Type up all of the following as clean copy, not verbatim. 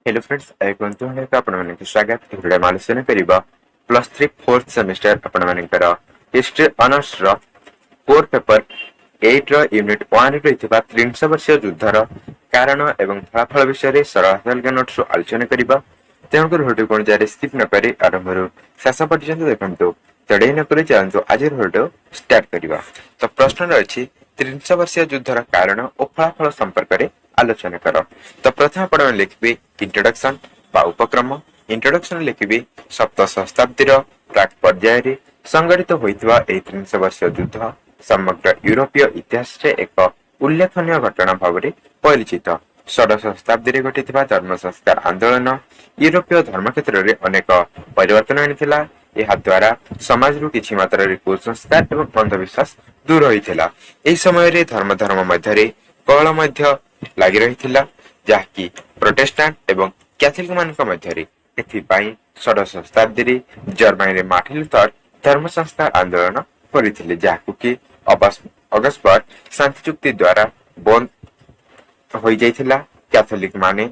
Hello friends कुंतु आपको स्वागत video आलोचना करबा +3 4th सेमेस्टर आपनकर हिस्ट्री ऑनर्स रो कोर पेपर 8 रो यूनिट 1 रे रहितबा 300 वर्षीय युद्धर कारण एवं फलाफल विषय सरल नोट्स आलोचना करबा तेणुकर भिडियो कोन जारे स्किप न करी आरंभରୁ शेष पर्यंत देखंतु तडे न करी चलंतु आज भिडियो स्टार्ट करबा। तो प्रश्न रही 300 वर्षीय युद्धर कारण और फलाफल संपर्क में आलोचना कर। तो प्रथम आपण लिखबे इंट्रोडक्शन बा उपक्रम। इंट्रोडक्शन लिखबे सप्तदश शताब्दी प्राक पर्याय संगठित होइतबा 300 वर्षीय युद्ध समग्र यूरोपीय इतिहास रे एक उल्लेखनीय घटना भाव में परिचित। षोडश शताब्दी घटिथिबा धर्म संस्कार आंदोलन यूरोपीय धर्म क्षेत्र में अनेक परिवर्तन आनिथिला। यह द्वारा समाज रु किछि मात्रा रे कुसंस्कार एवं अंधविश्वास दूर होइथिला। एही समय रे धर्म मध्य कलह मध्य लागि रहिथिला जाकी प्रोटेस्टेंट एवं कैथोलिक मानक मध्य रे। एथिपाई षोडश शताब्दी रे जर्मनी रे मार्टिन लूथर धर्म संस्कार आंदोलन करिथिले जाकु कि अगस्टबर्ग शांति चुक्ति द्वारा बंद होई जाइथिला। कैथोलिक माने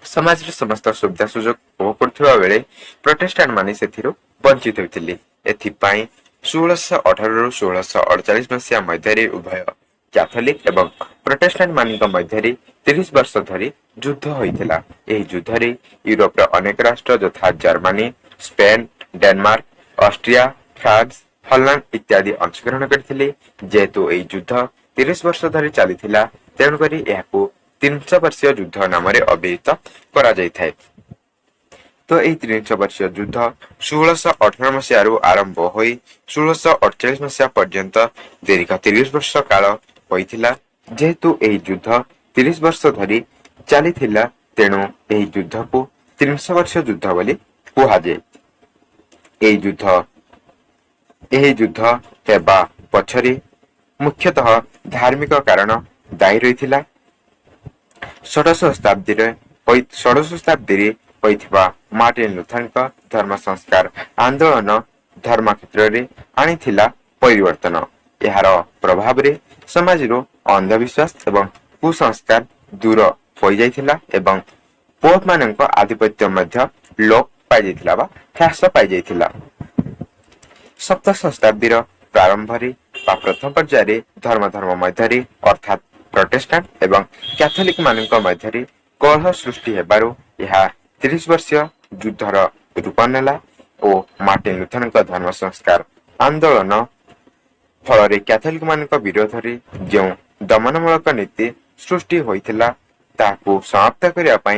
समाज रे समस्त सुविधा सुजोग भोग करथिबा बेले प्रोटेस्टेंट माने सेथिरो वंचित होइथिले। एथिपाई 1618 रु 1648 मसिया मध्य रे उभय कैथोलिक एवं प्रोटेस्टेंट मानक मध्य 30 वर्ष धरी युद्ध होइथिला। एही युद्ध रे यूरोप रो अनेक राष्ट्र यथा Germany, Spain, Denmark, Austria, France, Holland इत्यादि अंशग्रहण करथिले। जेतु एही युद्ध 30 वर्ष धरी चलीथिला तेणु करी एहाकू 300 वर्षीय युद्ध नाम रे अभिहित करा जायथाय। तो एही 300 वर्षीय युद्ध 1618 मसिया रु आरंभ होई 1648 मसिया पर्यंत दीर्घ 30 वर्ष काल होइथिला। जेहेतु एही युद्ध 30 वर्ष धरी चलीथिला तेणु एही युद्ध को 300 वर्ष युद्ध बोली कुहाजे। एही युद्ध हेबा पछरी मुख्यतः धार्मिक कारण दायी रहिथिला। षोडश शताब्दी रे होइथिबा मार्टिन लूथर धर्म संस्कार आंदोलन धर्म क्षेत्र रे आनिथिला परिवर्तन। यार प्रभाव रे समाज रो अंधविश्वास एवं कुसंस्कार दूर हो जाइथिला एवं पोप मानक आधिपत्य मध्य लोप पाई जाइथिला बा ह्रास पाई जाइथिला। सप्तदश शताब्दी प्रारंभ रे प्रथम पर्याय धर्म मध्य अर्थात प्रोटेस्टेंट एवं कैथोलिक मानक मध्य कलह सृष्टि हेबारु यह 30 वर्षीय युद्धर रूप नेला और मार्टिन लूथर धर्म संस्कार आंदोलन फल कैथोलिक मानक विरोध रे जो दमनमूलक नीति सृष्टि होइथिला ताकू समाप्त करिया